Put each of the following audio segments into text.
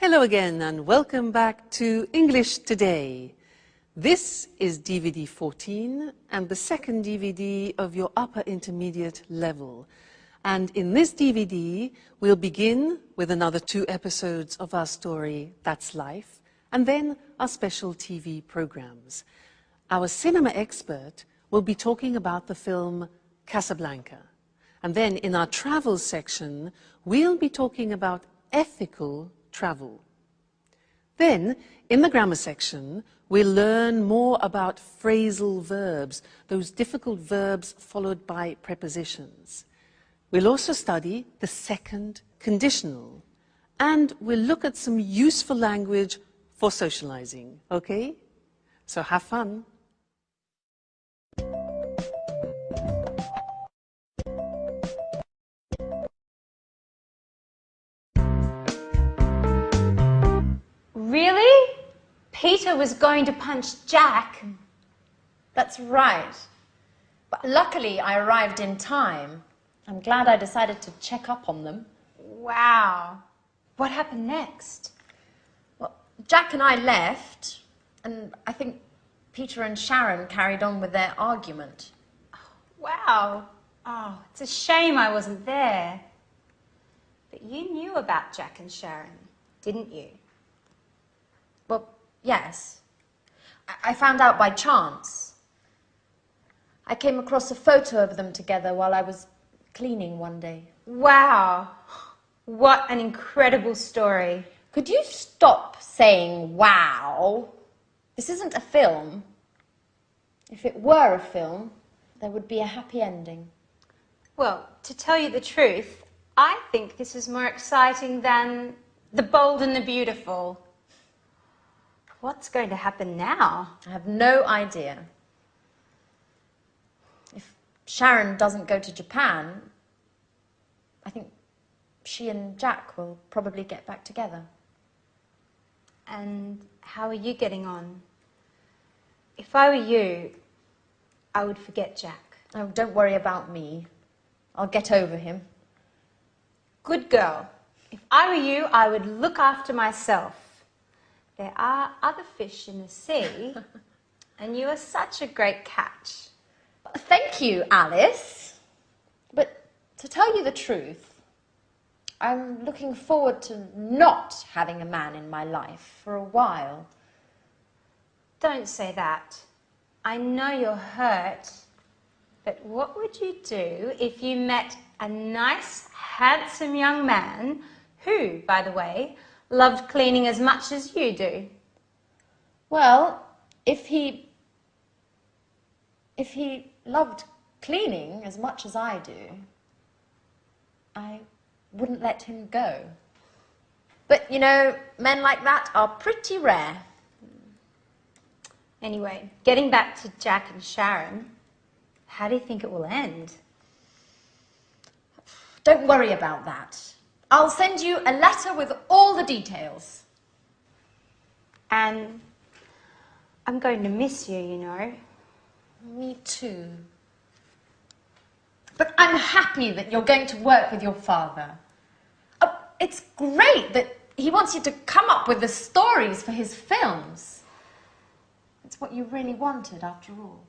Hello again and welcome back to English Today. This is DVD 14 and the second DVD of your upper intermediate level. And in this DVD, we'll begin with another 2 episodes of our story, That's Life, and then our special TV programs. Our cinema expert will be talking about the film Casablanca. And then in our travel section, we'll be talking about ethical travel. Then, in the grammar section, we'll learn more about phrasal verbs, those difficult verbs followed by prepositions. We'll also study the second conditional, and we'll look at some useful language for socializing, okay? So have fun. Really? Peter was going to punch Jack? That's right. But luckily I arrived in time. I'm glad I decided to check up on them. Wow. What happened next? Well, Jack and I left, and I think Peter and Sharon carried on with their argument. Wow. Oh, it's a shame I wasn't there. But you knew about Jack and Sharon, didn't you? Well, yes. I found out by chance. I came across a photo of them together while I was cleaning one day. Wow. What an incredible story. Could you stop saying wow? This isn't a film. If it were a film, there would be a happy ending. Well, to tell you the truth, I think this is more exciting than The Bold and the Beautiful. What's going to happen now? I have no idea. If Sharon doesn't go to Japan, I think she and Jack will probably get back together. And how are you getting on? If I were you, I would forget Jack. Oh, don't worry about me. I'll get over him. Good girl. If I were you, I would look after myself. There are other fish in the sea, and you are such a great catch. Thank you, Alice. But to tell you the truth, I'm looking forward to not having a man in my life for a while. Don't say that. I know you're hurt, but what would you do if you met a nice, handsome young man who, by the way, loved cleaning as much as you do? Well, if he loved cleaning as much as I do, I wouldn't let him go. But, you know, men like that are pretty rare. Anyway, getting back to Jack and Sharon, how do you think it will end? Don't worry about that. I'll send you a letter with all the details. And I'm going to miss you, you know. Me too. But I'm happy that you're going to work with your father. Oh, it's great that he wants you to come up with the stories for his films. It's what you really wanted, after all.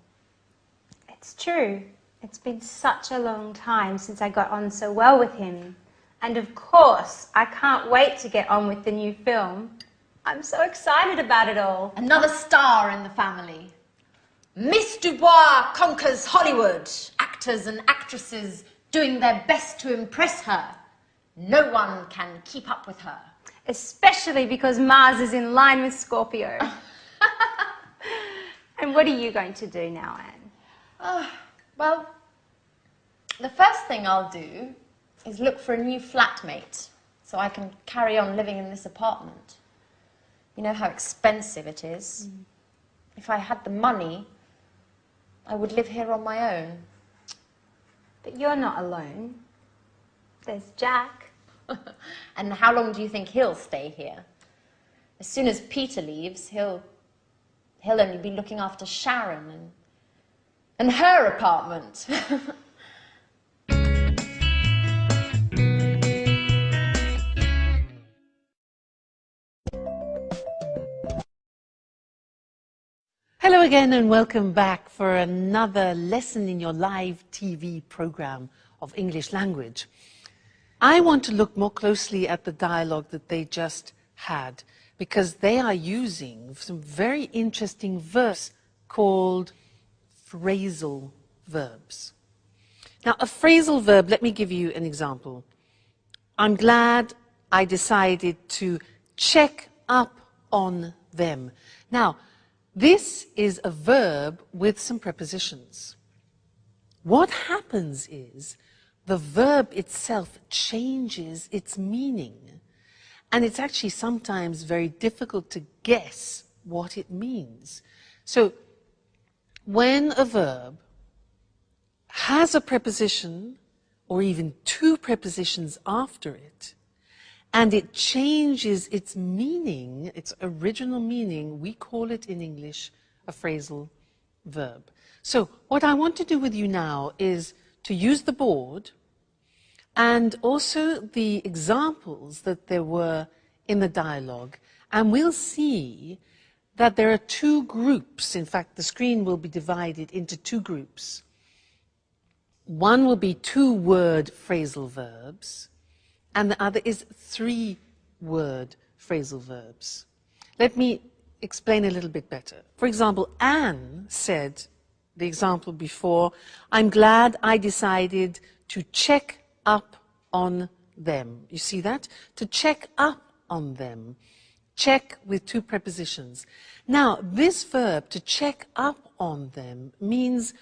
It's true. It's been such a long time since I got on so well with him. And of course, I can't wait to get on with the new film. I'm so excited about it all. Another star in the family. Miss Dubois conquers Hollywood. Actors and actresses doing their best to impress her. No one can keep up with her. Especially because Mars is in line with Scorpio. And what are you going to do now, Anne? Well, the first thing I'll do is look for a new flatmate so I can carry on living in this apartment. You know how expensive it is. If I had the money, I would live here on my own. But you're not alone. There's Jack. And how long do you think he'll stay here? As soon as Peter leaves, he'll only be looking after Sharon and her apartment. Hello again and welcome back for another lesson in your live TV program of English language. I want to look more closely at the dialogue that they just had because they are using some very interesting verbs called phrasal verbs. Now, a phrasal verb, let me give you an example. I'm glad I decided to check up on them. Now, this is a verb with some prepositions. What happens is the verb itself changes its meaning, and it's actually sometimes very difficult to guess what it means. So, when a verb has a preposition, or even two prepositions after it, and it changes its meaning, its original meaning, we call it in English a phrasal verb. So what I want to do with you now is to use the board and also the examples that there were in the dialogue, and we'll see that there are two groups. In fact, the screen will be divided into two groups. One will be two-word phrasal verbs, and the other is three-word phrasal verbs. Let me explain a little bit better. For example, Anne said, the example before, I'm glad I decided to check up on them. You see that? To check up on them. Check with two prepositions. Now, this verb, to check up on them, means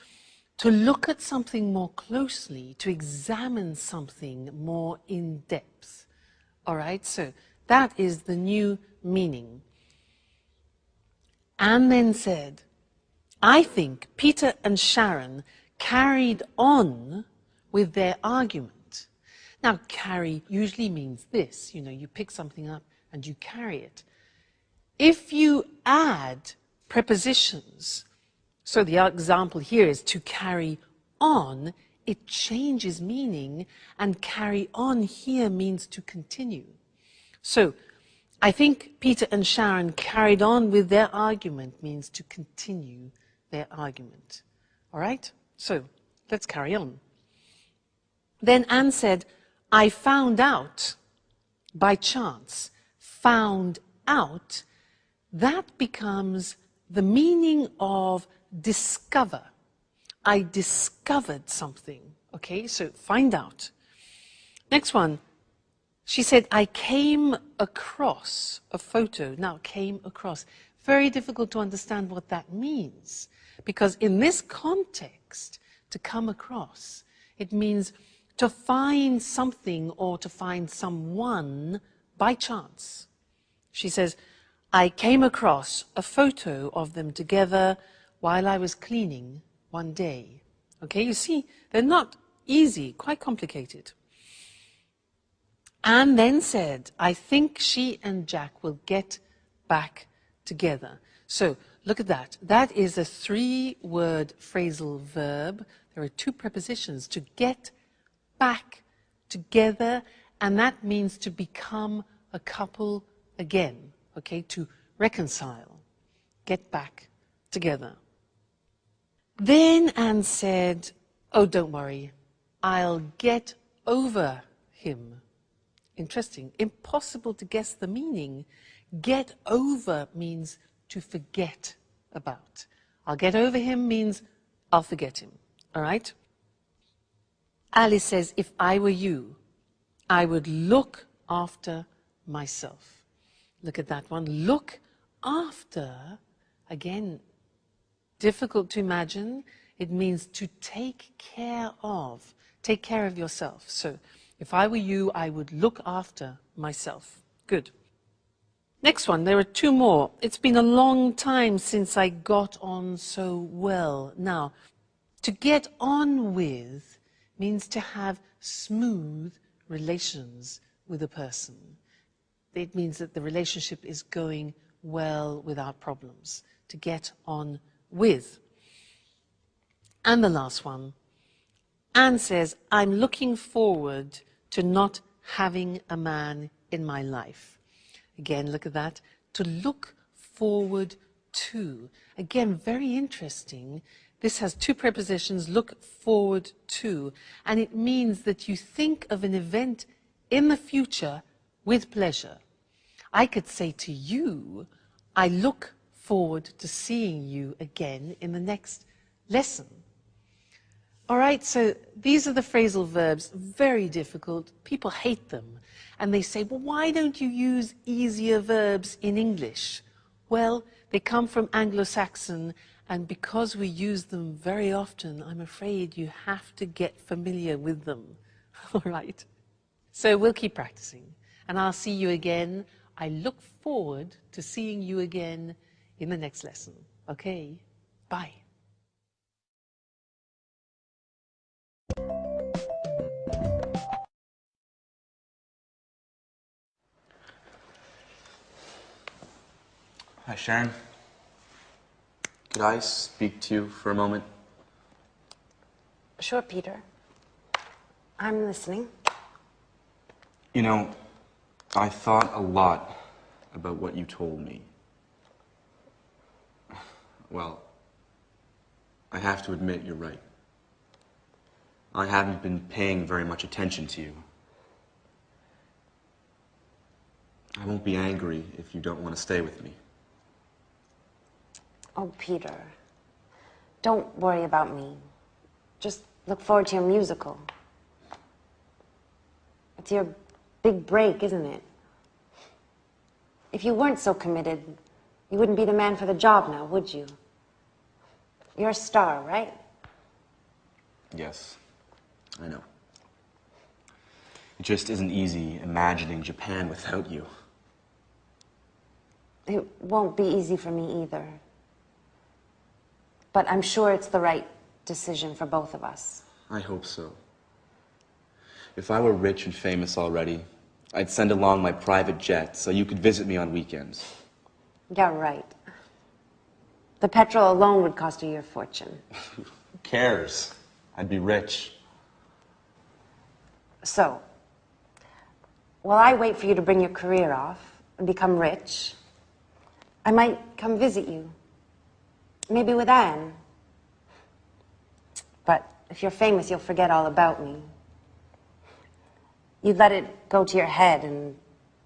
to look at something more closely, to examine something more in depth. All right, so that is the new meaning. Anne then said, I think Peter and Sharon carried on with their argument. Now, carry usually means this, you pick something up and you carry it. If you add prepositions, so the example here is to carry on, it changes meaning, and carry on here means to continue. So, I think Peter and Sharon carried on with their argument means to continue their argument. All right? So, let's carry on. Then Anne said, I found out by chance. Found out, that becomes the meaning of discover. I discovered something. Okay, so find out. Next one. She said, I came across a photo. Now, came across. Very difficult to understand what that means. Because in this context, to come across, it means to find something or to find someone by chance. She says, I came across a photo of them together while I was cleaning one day. Okay, you see, they're not easy, quite complicated. Anne then said, I think she and Jack will get back together. So, look at that. That is a three-word phrasal verb. There are two prepositions, to get back together, and that means to become a couple again. Okay, to reconcile, get back together. Then Anne said, oh, don't worry, I'll get over him. Interesting, impossible to guess the meaning. Get over means to forget about. I'll get over him means I'll forget him, all right? Alice says, if I were you, I would look after myself. Look at that one. Look after, again, difficult to imagine. It means to take care of. Take care of yourself. So, if I were you, I would look after myself. Good. Next one, there are two more. It's been a long time since I got on so well. Now, to get on with means to have smooth relations with a person. It means that the relationship is going well without problems. To get on with. And the last one. Anne says, I'm looking forward to not having a man in my life. Again, look at that. To look forward to. Again, very interesting. This has two prepositions, look forward to, and it means that you think of an event in the future with pleasure. I could say to you, I look forward to seeing you again in the next lesson. All right, so these are the phrasal verbs, very difficult. People hate them. And they say, well, why don't you use easier verbs in English? Well, they come from Anglo-Saxon, and because we use them very often, I'm afraid you have to get familiar with them. All right? So we'll keep practicing, and I'll see you again. I look forward to seeing you again in the next lesson. Okay? Bye. Hi, Sharon. Could I speak to you for a moment? Sure, Peter. I'm listening. You know, I thought a lot about what you told me. Well, I have to admit you're right. I haven't been paying very much attention to you. I won't be angry if you don't want to stay with me. Oh, Peter. Don't worry about me. Just look forward to your musical. It's your big break, isn't it? If you weren't so committed, you wouldn't be the man for the job now, would you? You're a star, right? Yes, I know. It just isn't easy imagining Japan without you. It won't be easy for me either. But I'm sure it's the right decision for both of us. I hope so. If I were rich and famous already, I'd send along my private jet so you could visit me on weekends. Yeah, right. The petrol alone would cost you your fortune. Who cares? I'd be rich. So, while I wait for you to bring your career off and become rich, I might come visit you. Maybe with Anne. But if you're famous, you'll forget all about me. You'd let it go to your head and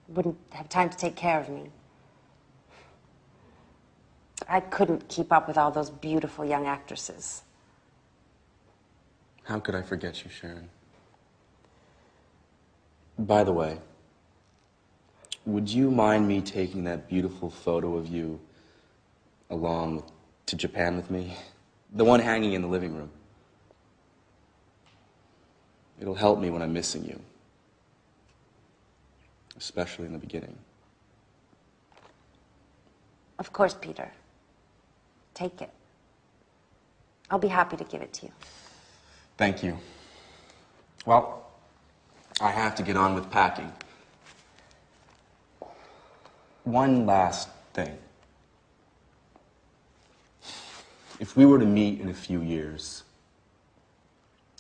wouldn't have time to take care of me. I couldn't keep up with all those beautiful young actresses. How could I forget you, Sharon? By the way, would you mind me taking that beautiful photo of you along to Japan with me? The one hanging in the living room. It'll help me when I'm missing you. Especially in the beginning. Of course, Peter. Take it. I'll be happy to give it to you. Thank you. Well, I have to get on with packing. One last thing. If we were to meet in a few years,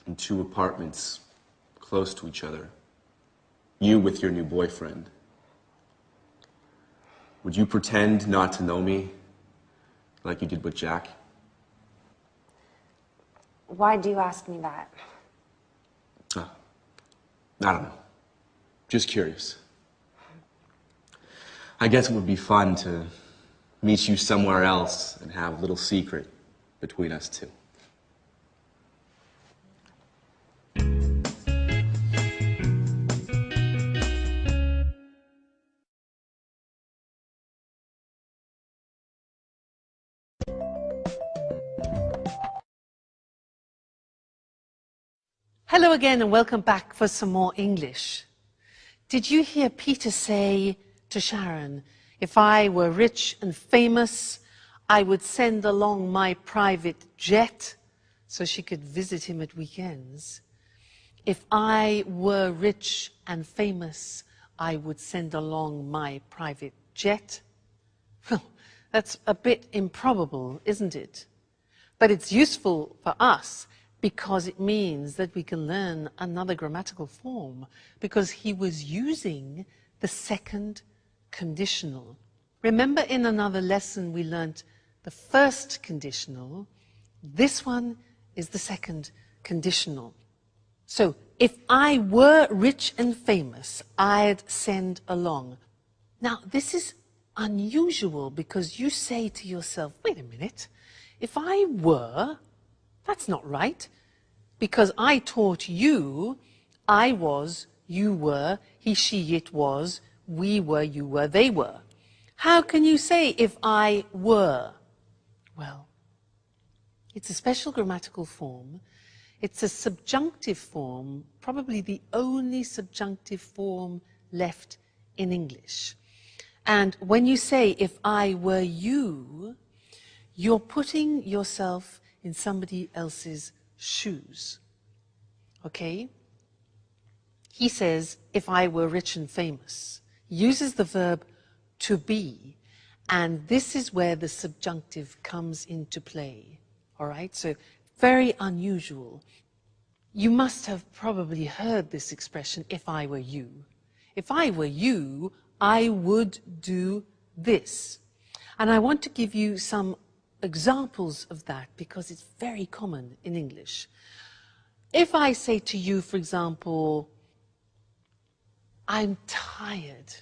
in two apartments close to each other, you with your new boyfriend, would you pretend not to know me like you did with Jack? Why do you ask me that? I don't know. Just curious. I guess it would be fun to meet you somewhere else and have a little secret between us two. Hello again and welcome back for some more English. Did you hear Peter say to Sharon, if I were rich and famous, I would send along my private jet so she could visit him at weekends? If I were rich and famous, I would send along my private jet. Well, that's a bit improbable, isn't it? But it's useful for us because it means that we can learn another grammatical form, because he was using the second conditional. Remember in another lesson we learnt the first conditional. This one is the second conditional. So, if I were rich and famous, I'd send along. Now, this is unusual because you say to yourself, wait a minute, if I were, that's not right. Because I taught you, I was, you were, he, she, it was, we were, you were, they were. How can you say if I were? Well, it's a special grammatical form. It's a subjunctive form, probably the only subjunctive form left in English. And when you say, if I were you, you're putting yourself in somebody else's shoes. Okay? He says, if I were rich and famous. He uses the verb to be, and this is where the subjunctive comes into play. All right? So, very unusual. You must have probably heard this expression, if I were you. If I were you, I would do this. And I want to give you some examples of that because it's very common in English. If I say to you, for example, I'm tired,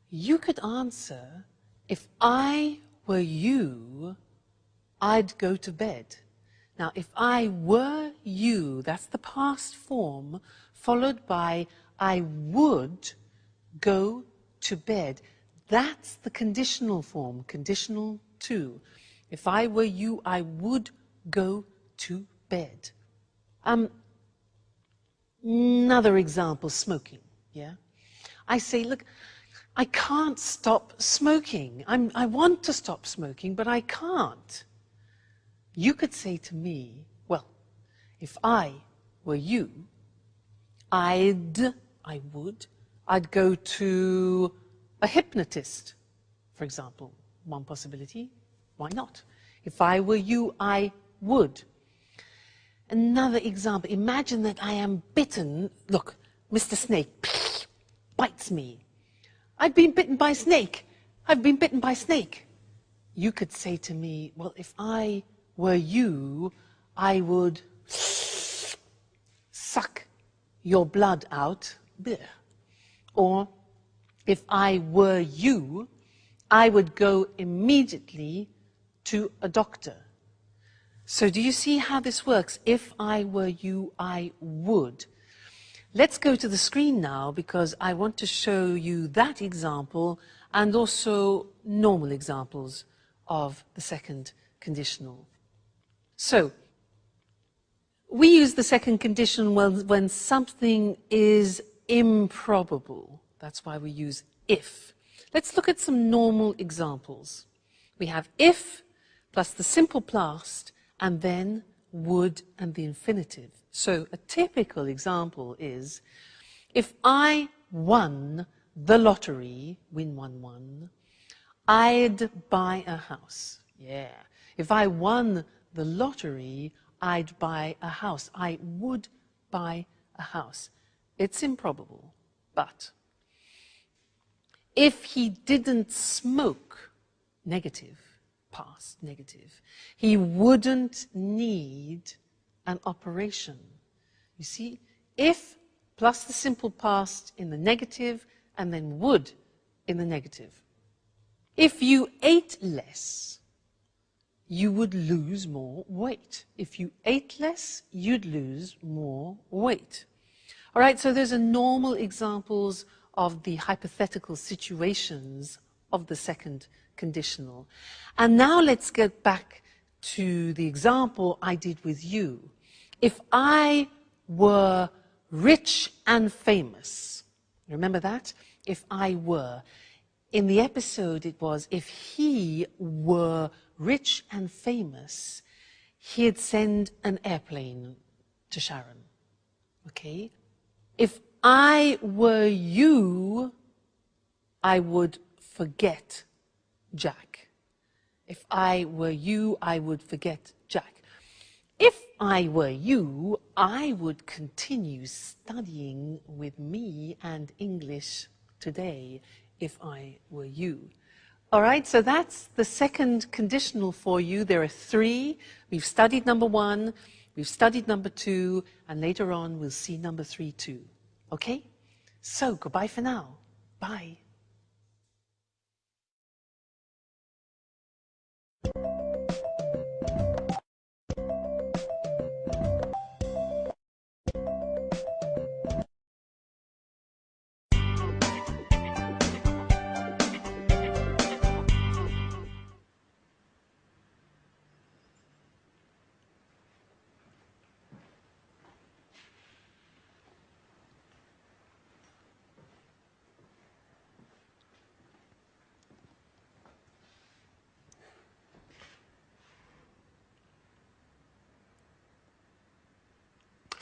you could answer, if I were you, I'd go to bed. Now, if I were you, that's the past form, followed by I would go to bed. That's the conditional form, conditional to. If I were you, I would go to bed. Another example, smoking, yeah? I say, look, I can't stop smoking. I want to stop smoking, but I can't. You could say to me, well, if I were you, I'd go to a hypnotist, for example. One possibility, why not? If I were you, I would. Another example, imagine that I am bitten. Look, Mr. Snake bites me. I've been bitten by a snake. I've been bitten by a snake. You could say to me, well, if I were you, I would suck your blood out. Or, if I were you, I would go immediately to a doctor. So do you see how this works? If I were you, I would. Let's go to the screen now because I want to show you that example and also normal examples of the second conditional. So, we use the second conditional when something is improbable. That's why we use if. Let's look at some normal examples. We have if plus the simple past and then would and the infinitive. So a typical example is, if I won the lottery, win 1-1, I'd buy a house. Yeah. If I won the lottery, I'd buy a house. I would buy a house. It's improbable, but if he didn't smoke, negative, past, negative, he wouldn't need an operation. You see, if plus the simple past in the negative and then would in the negative. If you ate less, you would lose more weight. If you ate less, you'd lose more weight. All right, so those are normal examples of the hypothetical situations of the second conditional. And now let's get back to the example I did with you. If I were rich and famous, remember that? If I were. In the episode it was, if he were rich and famous, he'd send an airplane to Sharon. Okay? If I were you, I would forget Jack. If I were you, I would forget Jack. If I were you, I would continue studying with me and English today, if I were you. All right, so that's the second conditional for you. There are three. We've studied number one, we've studied number two, and later on we'll see number three too. Okay? So, goodbye for now. Bye.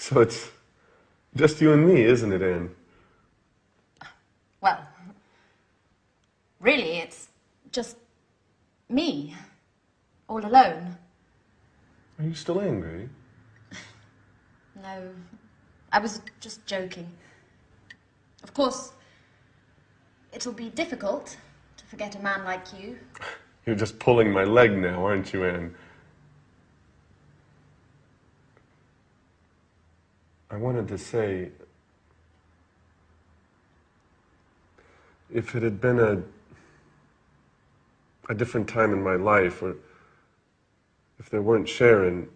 So it's just you and me, isn't it, Anne? Well, really, it's just me, all alone. Are you still angry? No, I was just joking. Of course, it'll be difficult to forget a man like you. You're just pulling my leg now, aren't you, Anne? I wanted to say, if it had been a different time in my life, or if there weren't Sharon,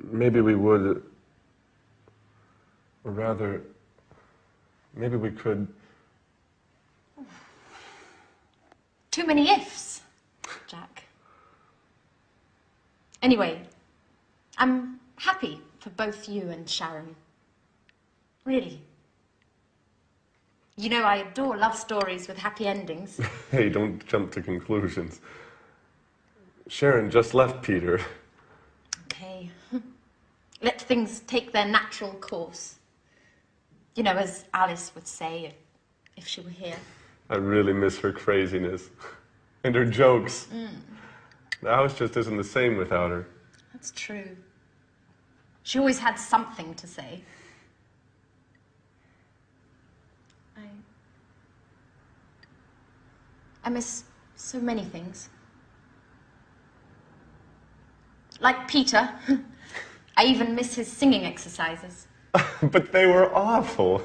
maybe we would, or rather, maybe we could. Too many ifs, Jack. Anyway, I'm happy for both you and Sharon. Really. You know, I adore love stories with happy endings. Hey, don't jump to conclusions. Sharon just left Peter. Okay. Let things take their natural course. You know, as Alice would say if she were here. I really miss her craziness. And her jokes. The house just isn't the same without her. That's true. She always had something to say. I miss so many things. Like Peter. I even miss his singing exercises. But they were awful.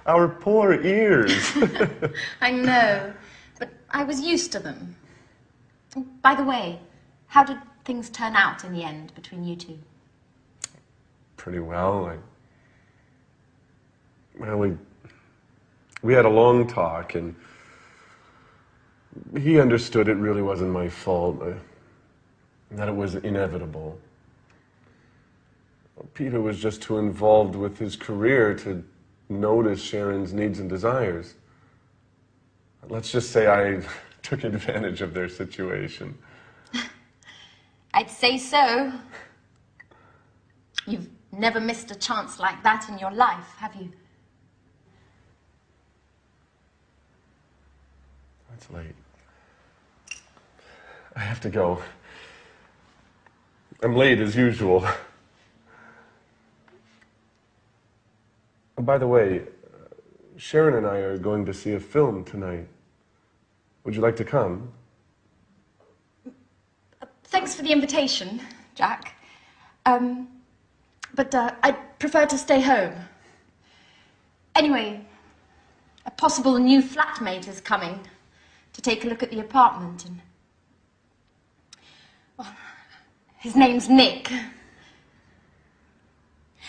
Our poor ears. I know, but I was used to them. By the way, how did things turn out in the end between you two? Pretty well. Well, we had a long talk, and he understood it really wasn't my fault, that it was inevitable. Peter was just too involved with his career to notice Sharon's needs and desires. Let's just say I took advantage of their situation. I'd say so. You've never missed a chance like that in your life, have you? It's late. I have to go. I'm late as usual. By the way, Sharon and I are going to see a film tonight. Would you like to come? Thanks for the invitation, Jack. But I'd prefer to stay home. Anyway, a possible new flatmate is coming to take a look at the apartment, and well, his name's Nick.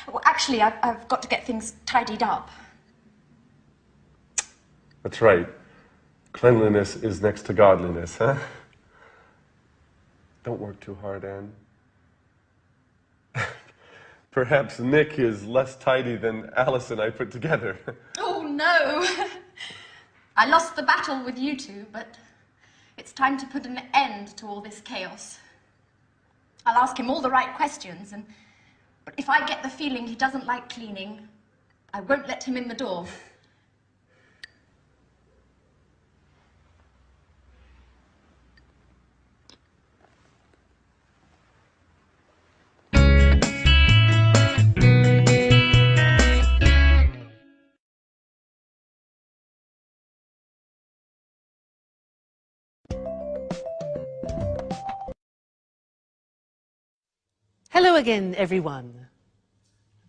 Well, actually, I've got to get things tidied up. That's right. Cleanliness is next to godliness, huh? Don't work too hard, Anne. Perhaps Nick is less tidy than Alice and I put together. Oh, no. I lost the battle with you two, but it's time to put an end to all this chaos. I'll ask him all the right questions, but if I get the feeling he doesn't like cleaning, I won't let him in the door. Hello again, everyone.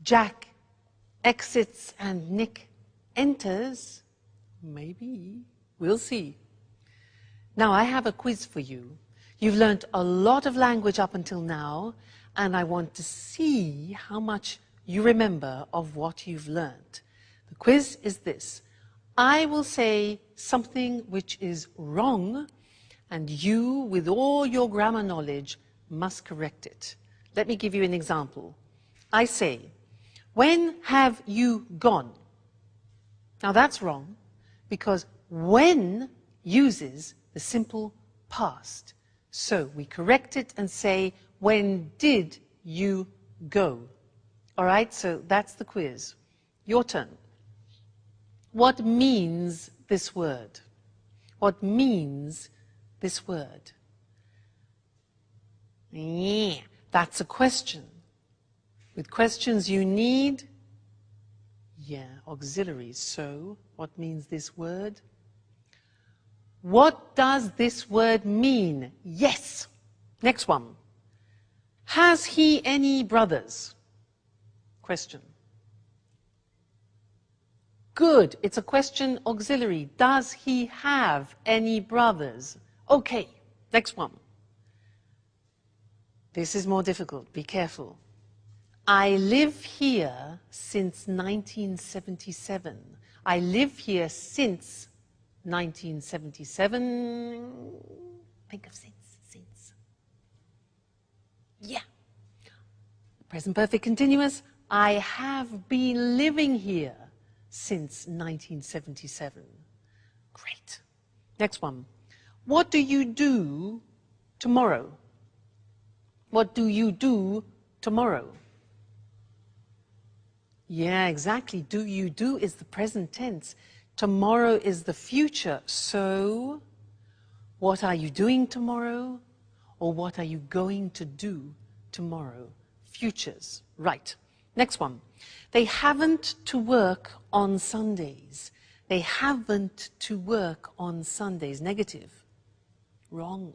Jack exits and Nick enters. Maybe. We'll see. Now, I have a quiz for you. You've learnt a lot of language up until now, and I want to see how much you remember of what you've learnt. The quiz is this. I will say something which is wrong, and you, with all your grammar knowledge, must correct it. Let me give you an example. I say, when have you gone? Now that's wrong, because when uses the simple past. So we correct it and say, when did you go? All right, so that's the quiz. Your turn. What means this word? What means this word? Yeah, that's a question. With questions you need, auxiliaries. So, what means this word? What does this word mean? Yes. Next one. Has he any brothers? Question. Good. It's a question auxiliary. Does he have any brothers? Okay. Next one. This is more difficult. Be careful. I live here since 1977. I live here since 1977. Think of since. Yeah. Present perfect continuous. I have been living here since 1977. Great. Next one. What do you do tomorrow? What do you do tomorrow? Yeah, exactly. Do you do is the present tense. Tomorrow is the future. So, what are you doing tomorrow? Or what are you going to do tomorrow? Futures. Right. Next one. They haven't to work on Sundays. They haven't to work on Sundays. Negative. Wrong.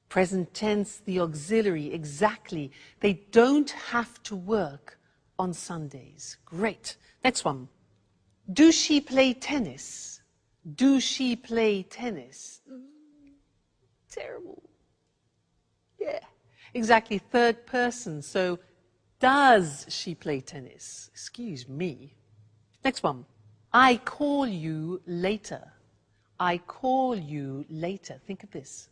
Present tense, the auxiliary. Exactly. They don't have to work on Sundays. Great. Next one. Do she play tennis? Do she play tennis? Terrible. Yeah. Exactly. Third person. So, does she play tennis? Excuse me. Next one. I call you later. I call you later. Think of this.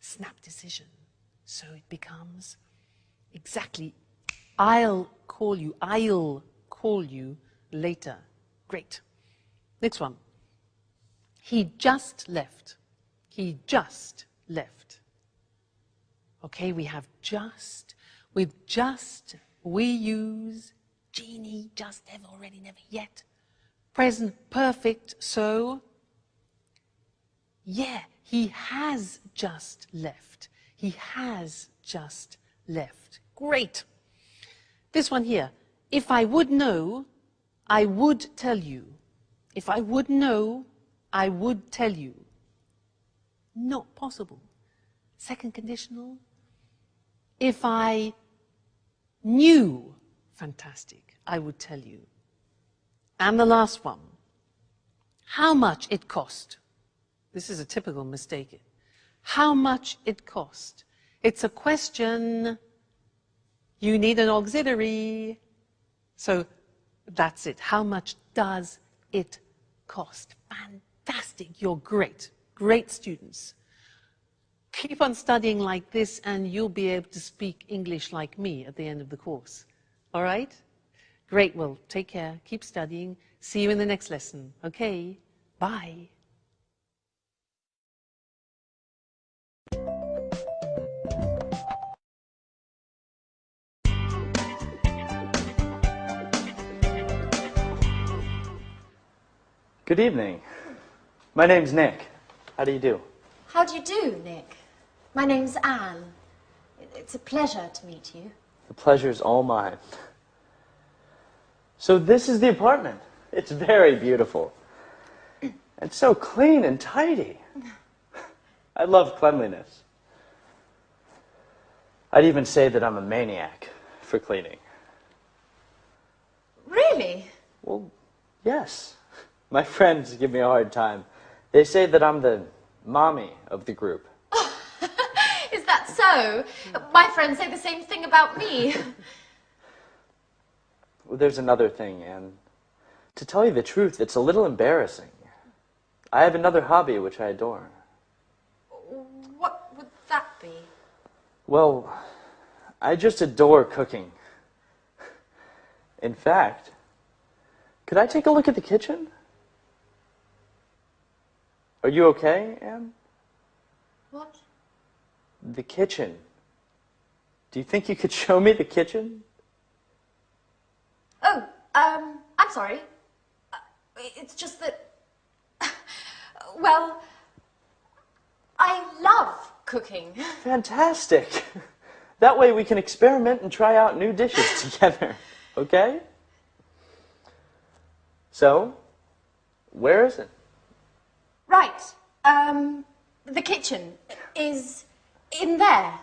Snap decision. So it becomes exactly, I'll call you later. Great. Next one. He just left. He just left. Okay, we have just. With just, we use genie, just, ever, already, never, yet. Present perfect, so, yeah, he has just left. He has just left. Great. This one here. If I would know, I would tell you. If I would know, I would tell you. Not possible. Second conditional. If I knew, fantastic, I would tell you. And the last one. How much it cost. This is a typical mistake. How much it cost. It's a question. You need an auxiliary. So that's it. How much does it cost? Fantastic. You're great. Great students. Keep on studying like this and you'll be able to speak English like me at the end of the course. All right? Great. Well, take care. Keep studying. See you in the next lesson. Okay? Bye. Good evening. My name's Nick. How do you do? How do you do, Nick? My name's Anne. It's a pleasure to meet you. The pleasure's all mine. So this is the apartment. It's very beautiful. And so clean and tidy. I love cleanliness. I'd even say that I'm a maniac for cleaning. Really? Well, yes. My friends give me a hard time. They say that I'm the mommy of the group. Is that so? My friends say the same thing about me. Well, there's another thing, Anne. To tell you the truth, it's a little embarrassing. I have another hobby which I adore. What would that be? Well, I just adore cooking. In fact, could I take a look at the kitchen? Are you okay, Anne? What? The kitchen. Do you think you could show me the kitchen? Oh, I'm sorry. It's just that, well, I love cooking. Fantastic. That way we can experiment and try out new dishes together, okay? So, where is it? Right. The kitchen is in there.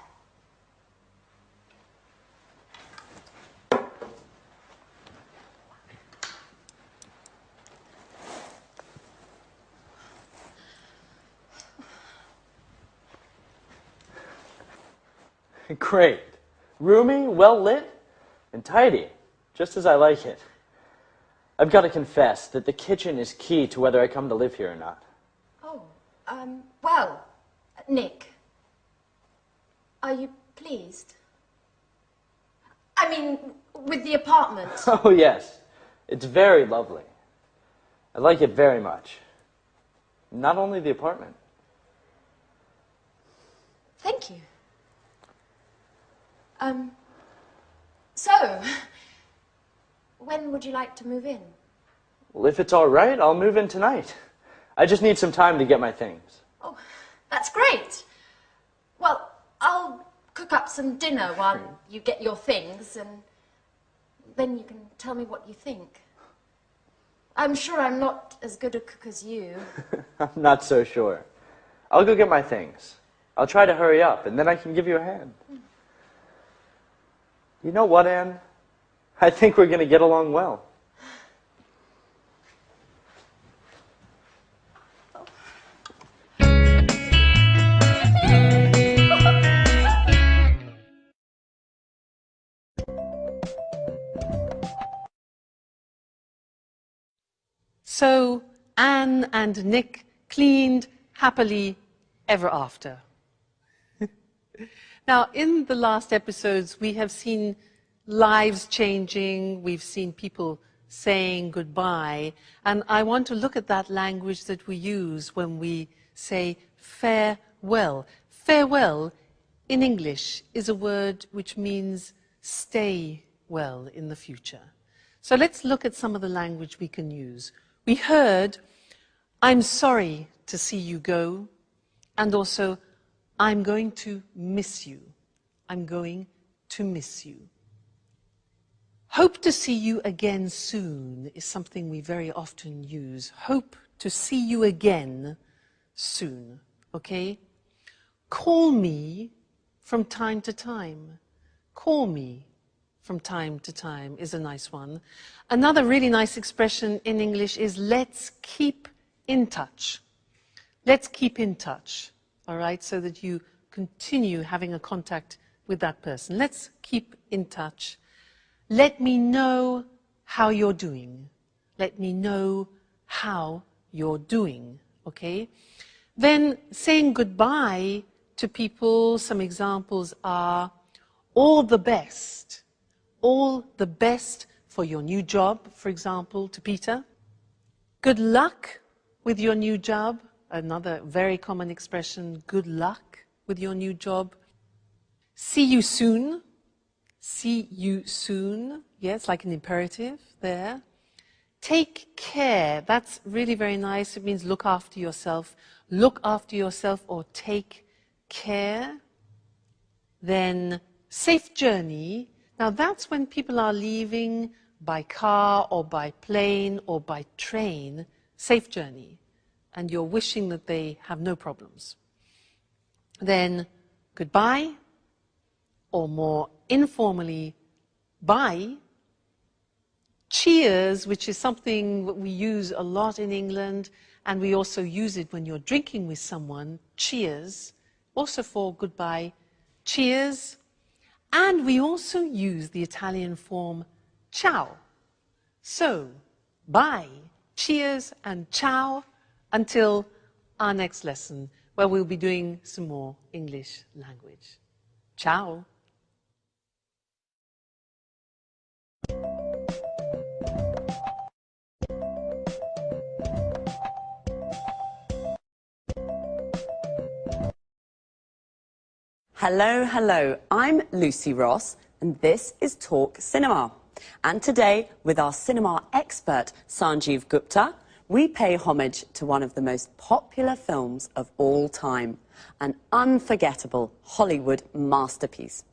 Great. Roomy, well lit, and tidy, just as I like it. I've got to confess that the kitchen is key to whether I come to live here or not. Oh, well, Nick, are you pleased? I mean, with the apartment. Oh, yes. It's very lovely. I like it very much. Not only the apartment. Thank you. So, when would you like to move in? Well, if it's all right, I'll move in tonight. I just need some time to get my things. Oh, that's great. Well, I'll cook up some dinner while you get your things, and then you can tell me what you think. I'm sure I'm not as good a cook as you. I'm not so sure. I'll go get my things. I'll try to hurry up, and then I can give you a hand. You know what, Anne? I think we're going to get along well. So Anne and Nick cleaned happily ever after. Now, in the last episodes, we have seen lives changing, we've seen people saying goodbye, and I want to look at that language that we use when we say farewell. Farewell in English is a word which means stay well in the future. So let's look at some of the language we can use. We heard, I'm sorry to see you go, and also, I'm going to miss you. I'm going to miss you. Hope to see you again soon is something we very often use. Hope to see you again soon, okay? Call me from time to time. Call me from time to time is a nice one. Another really nice expression in English is let's keep in touch. Let's keep in touch, all right, so that you continue having a contact with that person. Let's keep in touch. Let me know how you're doing. Let me know how you're doing, okay? Then saying goodbye to people, some examples are all the best. All the best for your new job, for example, to Peter. Good luck with your new job. Another very common expression, good luck with your new job. See you soon. See you soon. Yes, like an imperative there. Take care. That's really very nice. It means look after yourself. Look after yourself or take care. Then safe journey. Now that's when people are leaving by car or by plane or by train. Safe journey. And you're wishing that they have no problems. Then goodbye, or more informally, bye. Cheers, which is something that we use a lot in England, and we also use it when you're drinking with someone. Cheers, also for goodbye. Cheers. And we also use the Italian form ciao. So, bye, cheers, and ciao until our next lesson, where we'll be doing some more English language. Ciao. Hello, hello. I'm Lucy Ross, and this is Talk Cinema. And today, with our cinema expert, Sanjeev Gupta, we pay homage to one of the most popular films of all time, an unforgettable Hollywood masterpiece.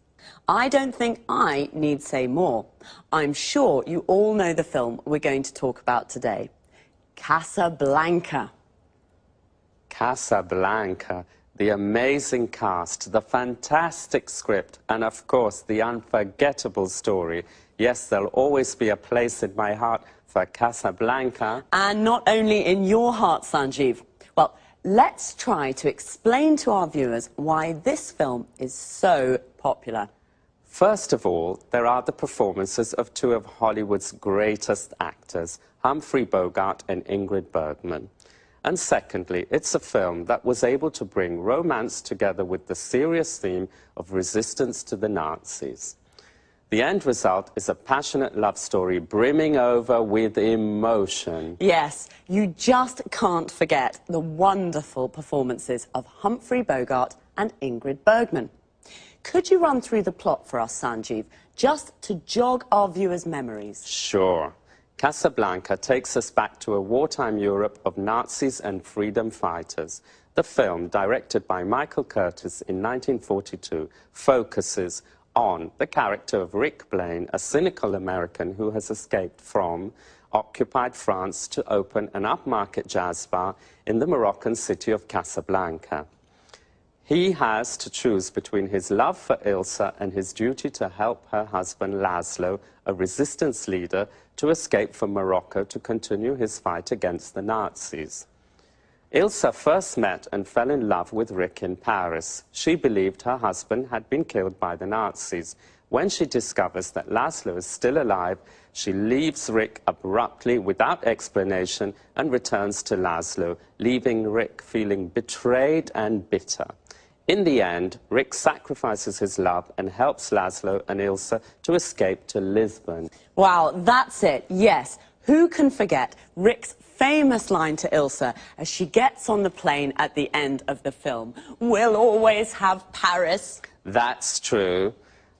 I don't think I need say more. I'm sure you all know the film we're going to talk about today, Casablanca. Casablanca. The amazing cast, the fantastic script, and of course the unforgettable story. Yes, there'll always be a place in my heart for Casablanca. And not only in your heart, Sanjeev. Well, let's try to explain to our viewers why this film is so popular. First of all, there are the performances of two of Hollywood's greatest actors, Humphrey Bogart and Ingrid Bergman. And secondly, it's a film that was able to bring romance together with the serious theme of resistance to the Nazis. The end result is a passionate love story brimming over with emotion. Yes, you just can't forget the wonderful performances of Humphrey Bogart and Ingrid Bergman. Could you run through the plot for us, Sanjeev, just to jog our viewers' memories? Sure. Casablanca takes us back to a wartime Europe of Nazis and freedom fighters. The film, directed by Michael Curtiz in 1942, focuses on the character of Rick Blaine, a cynical American who has escaped from occupied France to open an upmarket jazz bar in the Moroccan city of Casablanca. He has to choose between his love for Ilsa and his duty to help her husband Laszlo, a resistance leader, to escape from Morocco to continue his fight against the Nazis. Ilsa first met and fell in love with Rick in Paris. She believed her husband had been killed by the Nazis. When she discovers that Laszlo is still alive, she leaves Rick abruptly without explanation and returns to Laszlo, leaving Rick feeling betrayed and bitter. In the end, Rick sacrifices his love and helps Laszlo and Ilsa to escape to Lisbon. Wow, that's it, yes. Who can forget Rick's famous line to Ilsa as she gets on the plane at the end of the film? "We'll always have Paris." That's true.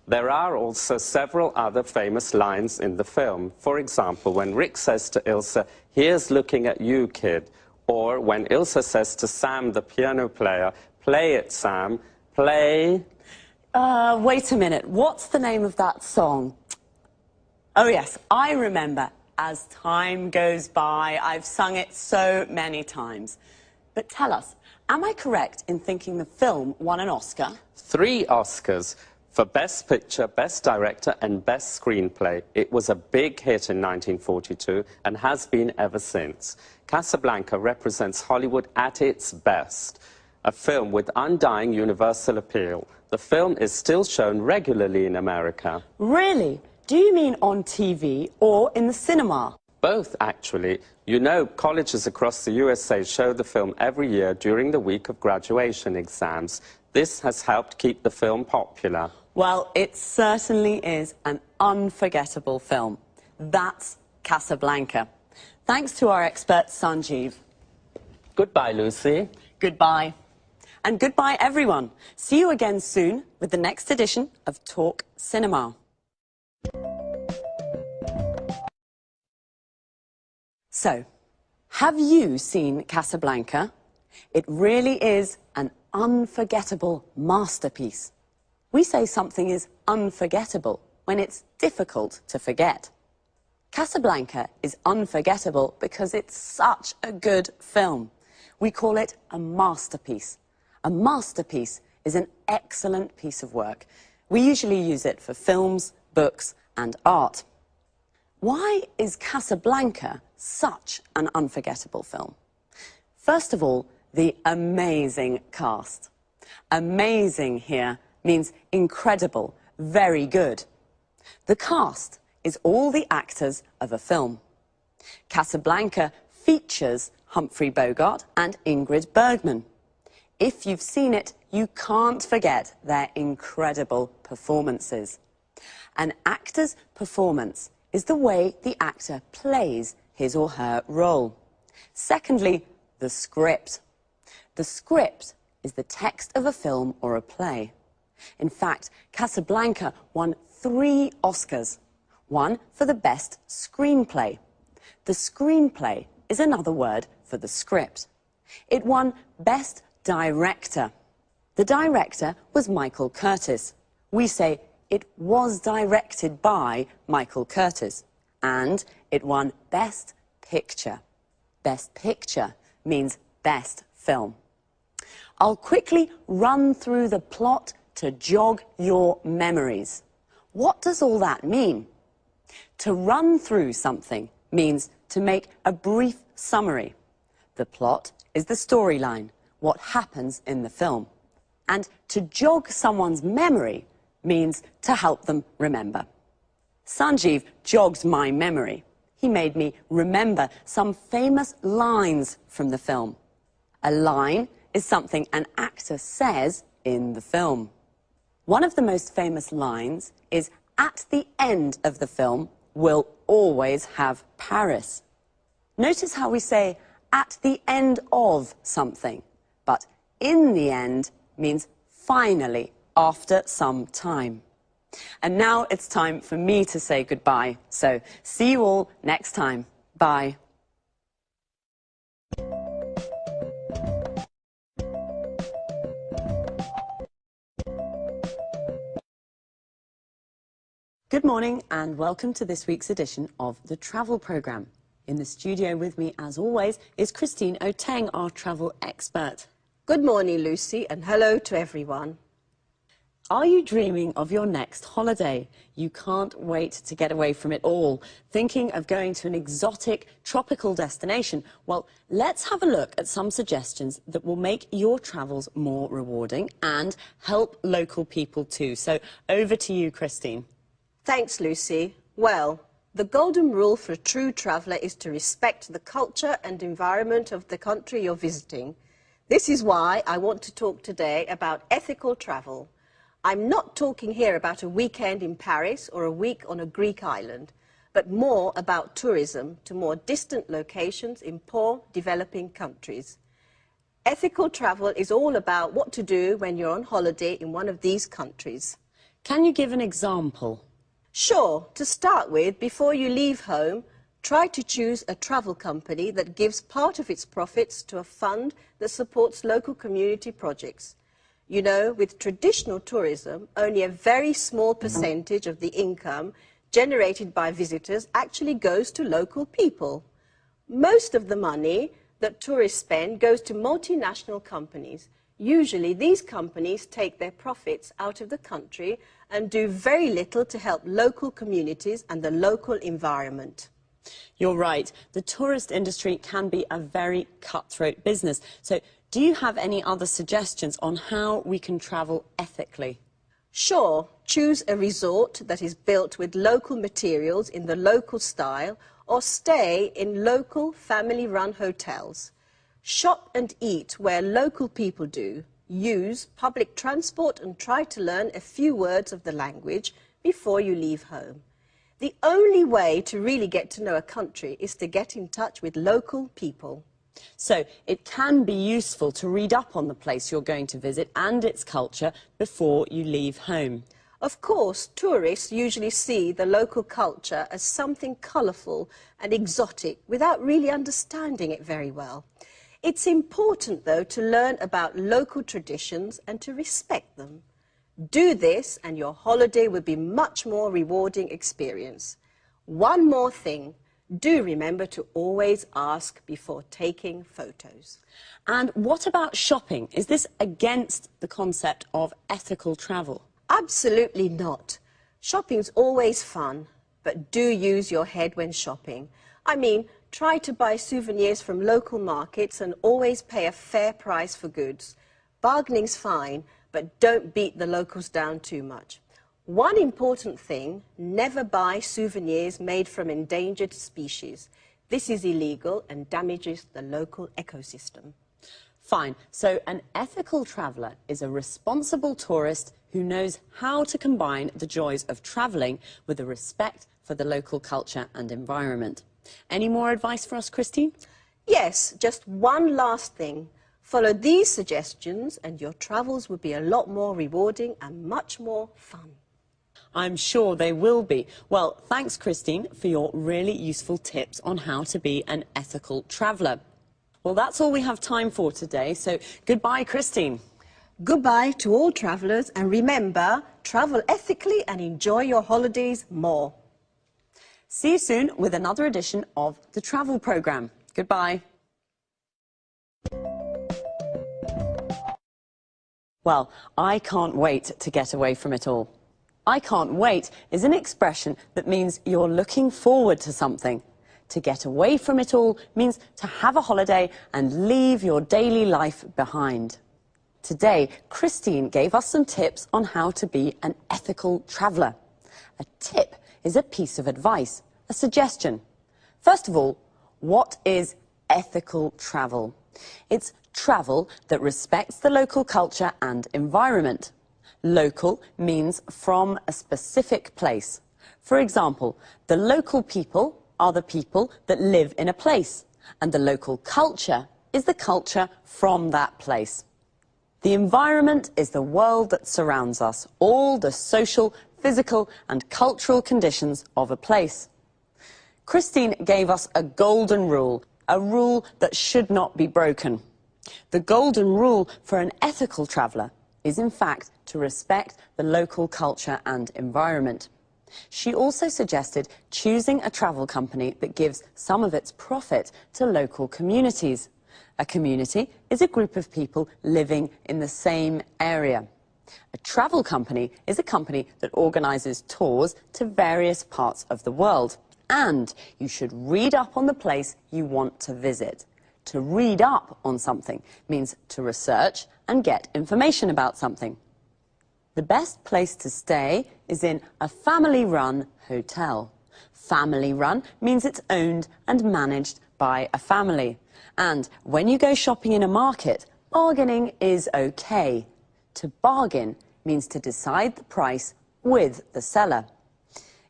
There are also several other famous lines in the film. For example, when Rick says to Ilsa, "Here's looking at you, kid." Or when Ilsa says to Sam, the piano player, "Play it, Sam, play." Wait a minute, what's the name of that song? Oh yes, I remember. As time goes by, I've sung it so many times. But tell us, am I correct in thinking the film won an Oscar? 3 Oscars for Best Picture, Best Director and Best Screenplay. It was a big hit in 1942 and has been ever since. Casablanca represents Hollywood at its best. A film with undying universal appeal. The film is still shown regularly in America. Really? Do you mean on TV or in the cinema? Both, actually. You know, colleges across the USA show the film every year during the week of graduation exams. This has helped keep the film popular. Well, it certainly is an unforgettable film. That's Casablanca. Thanks to our expert, Sanjeev. Goodbye, Lucy. Goodbye. And goodbye, everyone. See you again soon with the next edition of Talk Cinema. So, have you seen Casablanca? It really is an unforgettable masterpiece. We say something is unforgettable when it's difficult to forget. Casablanca is unforgettable because it's such a good film. We call it a masterpiece. A masterpiece is an excellent piece of work. We usually use it for films, books and art. Why is Casablanca such an unforgettable film? First of all, the amazing cast. Amazing here means incredible, very good. The cast is all the actors of a film. Casablanca features Humphrey Bogart and Ingrid Bergman. If you've seen it, you can't forget their incredible performances. An actor's performance is the way the actor plays his or her role. Secondly, the script. The script is the text of a film or a play. In fact, Casablanca won 3 Oscars, one for the best screenplay. The screenplay is another word for the script. It won Best Director. The director was Michael Curtiz. We say it was directed by Michael Curtiz. And it won Best Picture. Best Picture means best film. I'll quickly run through the plot to jog your memories. What does all that mean? To run through something means to make a brief summary. The plot is the storyline, what happens in the film. And to jog someone's memory means to help them remember. Sanjeev jogged my memory. He made me remember some famous lines from the film. A line is something an actor says in the film. One of the most famous lines is, "At the end of the film, we'll always have Paris." Notice how we say, "at the end of something," but "in the end" means finally, after some time. And now it's time for me to say goodbye. So, see you all next time. Bye. Good morning and welcome to this week's edition of the Travel Programme. In the studio with me, as always, is Christine Oteng, our travel expert. Good morning, Lucy, and hello to everyone. Are you dreaming of your next holiday? You can't wait to get away from it all. Thinking of going to an exotic, tropical destination? Well, let's have a look at some suggestions that will make your travels more rewarding and help local people too. So, over to you, Christine. Thanks, Lucy. Well, the golden rule for a true traveller is to respect the culture and environment of the country you're visiting. This is why I want to talk today about ethical travel. I'm not talking here about a weekend in Paris or a week on a Greek island, but more about tourism to more distant locations in poor, developing countries. Ethical travel is all about what to do when you're on holiday in one of these countries. Can you give an example? Sure. To start with, before you leave home, try to choose a travel company that gives part of its profits to a fund that supports local community projects. You know, with traditional tourism, only a very small percentage of the income generated by visitors actually goes to local people. Most of the money that tourists spend goes to multinational companies. Usually, these companies take their profits out of the country and do very little to help local communities and the local environment. You're right. The tourist industry can be a very cutthroat business. So, do you have any other suggestions on how we can travel ethically? Sure. Choose a resort that is built with local materials in the local style, or stay in local family-run hotels. Shop and eat where local people do. Use public transport and try to learn a few words of the language before you leave home. The only way to really get to know a country is to get in touch with local people. So, it can be useful to read up on the place you're going to visit and its culture before you leave home. Of course, tourists usually see the local culture as something colourful and exotic without really understanding it very well. It's important, though, to learn about local traditions and to respect them. Do this and your holiday will be much more rewarding experience. One more thing. Do remember to always ask before taking photos. And what about shopping? Is this against the concept of ethical travel? Absolutely not. Shopping's always fun, but do use your head when shopping. I mean, try to buy souvenirs from local markets and always pay a fair price for goods. Bargaining's fine, but don't beat the locals down too much. One important thing, never buy souvenirs made from endangered species. This is illegal and damages the local ecosystem. Fine. So an ethical traveller is a responsible tourist who knows how to combine the joys of travelling with a respect for the local culture and environment. Any more advice for us, Christine? Yes, just one last thing. Follow these suggestions and your travels will be a lot more rewarding and much more fun. I'm sure they will be. Well, thanks, Christine, for your really useful tips on how to be an ethical traveller. Well, that's all we have time for today, so goodbye, Christine. Goodbye to all travellers, and remember, travel ethically and enjoy your holidays more. See you soon with another edition of the Travel Programme. Goodbye. Well, I can't wait to get away from it all. I can't wait is an expression that means you're looking forward to something. To get away from it all means to have a holiday and leave your daily life behind. Today, Christine gave us some tips on how to be an ethical traveller. A tip is a piece of advice, a suggestion. First of all, what is ethical travel? It's travel that respects the local culture and environment. Local means from a specific place. For example, the local people are the people that live in a place, and the local culture is the culture from that place. The environment is the world that surrounds us, all the social, physical and cultural conditions of a place. Christine gave us a golden rule, a rule that should not be broken. The golden rule for an ethical traveller is, in fact, to respect the local culture and environment. She also suggested choosing a travel company that gives some of its profit to local communities. A community is a group of people living in the same area. A travel company is a company that organises tours to various parts of the world. And you should read up on the place you want to visit. To read up on something means to research and get information about something. The best place to stay is in a family-run hotel. Family-run means it's owned and managed by a family. And when you go shopping in a market, bargaining is okay. To bargain means to decide the price with the seller.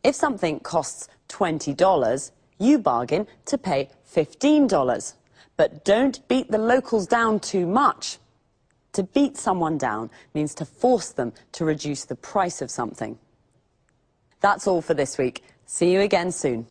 If something costs $20, you bargain to pay $15. But don't beat the locals down too much. To beat someone down means to force them to reduce the price of something. That's all for this week. See you again soon.